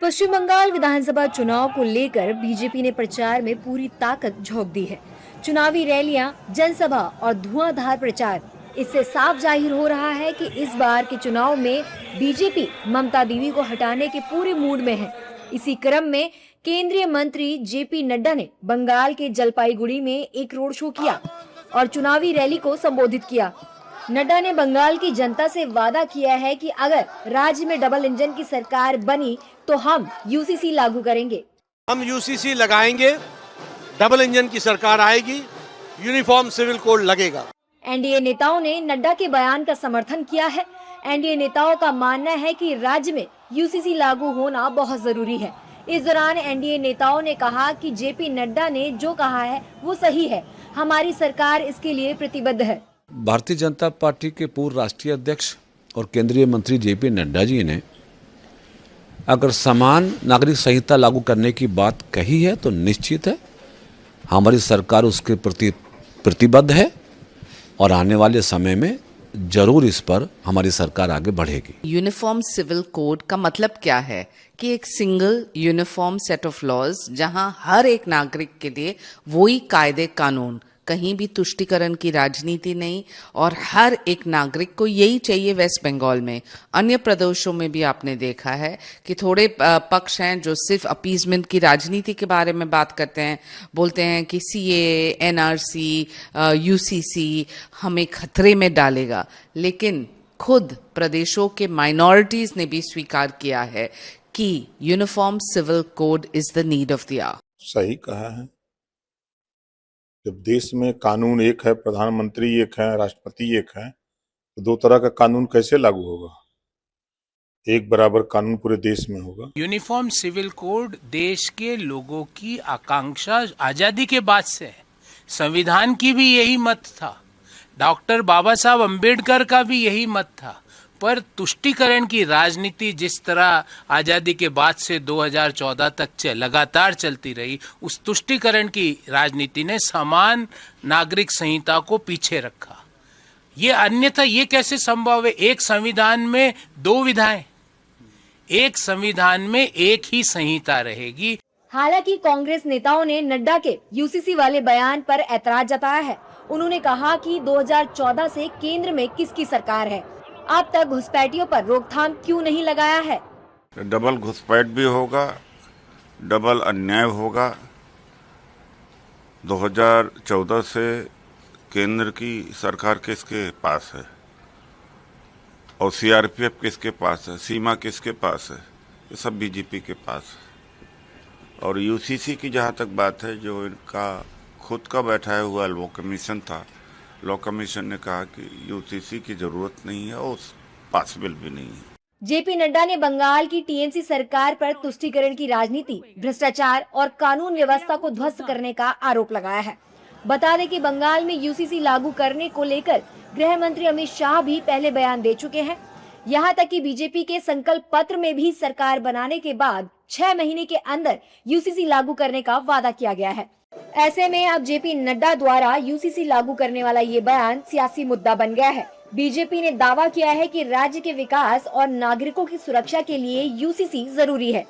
पश्चिम बंगाल विधानसभा चुनाव को लेकर बीजेपी ने प्रचार में पूरी ताकत झोंक दी है। चुनावी रैलियां, जनसभा और धुआंधार प्रचार, इससे साफ जाहिर हो रहा है कि इस बार के चुनाव में बीजेपी ममता दीदी को हटाने के पूरे मूड में है। इसी क्रम में केंद्रीय मंत्री जेपी नड्डा ने बंगाल के जलपाईगुड़ी में एक रोड शो किया और चुनावी रैली को संबोधित किया। नड्डा ने बंगाल की जनता से वादा किया है कि अगर राज्य में डबल इंजन की सरकार बनी तो हम यूसीसी लागू करेंगे। हम यूसीसी लगाएंगे, डबल इंजन की सरकार आएगी, यूनिफॉर्म सिविल कोड लगेगा। एनडीए नेताओं ने नड्डा के बयान का समर्थन किया है। एनडीए नेताओं का मानना है कि राज्य में यूसीसी लागू होना बहुत जरूरी है। इस दौरान एनडीए नेताओं ने कहा कि जेपी नड्डा ने जो कहा है वो सही है। हमारी सरकार इसके लिए प्रतिबद्ध है। भारतीय जनता पार्टी के पूर्व राष्ट्रीय अध्यक्ष और केंद्रीय मंत्री जेपी नड्डा जी ने अगर समान नागरिक संहिता लागू करने की बात कही है तो निश्चित है हमारी सरकार उसके प्रति प्रतिबद्ध है और आने वाले समय में जरूर इस पर हमारी सरकार आगे बढ़ेगी। यूनिफॉर्म सिविल कोड का मतलब क्या है कि एक single uniform set of laws जहां हर एक नागरिक के लिए वही कायदे कानून, कहीं भी तुष्टीकरण की राजनीति नहीं और हर एक नागरिक को यही चाहिए। वेस्ट बंगाल में, अन्य प्रदेशों में भी आपने देखा है कि थोड़े पक्ष हैं जो सिर्फ अपीजमेंट की राजनीति के बारे में बात करते हैं, बोलते हैं कि सीए, एनआरसी, यूसीसी हमें खतरे में डालेगा, लेकिन खुद प्रदेशों के माइनॉरिटीज ने भी स्वीकार किया है कि uniform civil code is the need of the hour. सही कहा है। जब देश में कानून एक है, प्रधानमंत्री एक है, राष्ट्रपति एक है, तो दो तरह का कानून कैसे लागू होगा? एक बराबर कानून पूरे देश में होगा। यूनिफॉर्म सिविल कोड देश के लोगों की आकांक्षा आजादी के बाद से है। संविधान की भी यही मत था, डॉक्टर बाबा साहब अंबेडकर का भी यही मत था, पर तुष्टीकरण की राजनीति जिस तरह आजादी के बाद से 2014 तक लगातार चलती रही, उस तुष्टीकरण की राजनीति ने समान नागरिक संहिता को पीछे रखा। ये अन्यथा ये कैसे संभव है? एक संविधान में दो विधाएं, एक संविधान में एक ही संहिता रहेगी। हालांकि कांग्रेस नेताओं ने नड्डा के यूसीसी वाले बयान पर ऐतराज जताया है। उन्होंने कहा कि 2014 से केंद्र में किसकी सरकार है, अब तक घुसपैठियों पर रोकथाम क्यों नहीं लगाया है? डबल घुसपैठ भी होगा, डबल अन्याय होगा। 2014 से केंद्र की सरकार किसके पास है और सीआरपीएफ किसके पास है, सीमा किसके पास है? ये सब बीजेपी के पास है। और यूसीसी की जहाँ तक बात है, जो इनका खुद का बैठाया हुआ लॉ कमीशन था, लॉ कमीशन ने कहा कि यूसीसी की जरूरत नहीं है और पॉसिबल भी नहीं है। जेपी नड्डा ने बंगाल की टीएमसी सरकार पर तुष्टीकरण की राजनीति, भ्रष्टाचार और कानून व्यवस्था को ध्वस्त करने का आरोप लगाया है। बता दें कि बंगाल में यूसीसी लागू करने को लेकर गृह मंत्री अमित शाह भी पहले बयान दे चुके हैं। यहाँ तक कि बीजेपी के संकल्प पत्र में भी सरकार बनाने के बाद 6 महीने के अंदर यूसीसी लागू करने का वादा किया गया है। ऐसे में अब जेपी नड्डा द्वारा यूसीसी लागू करने वाला ये बयान सियासी मुद्दा बन गया है। बीजेपी ने दावा किया है कि राज्य के विकास और नागरिकों की सुरक्षा के लिए यूसीसी जरूरी है।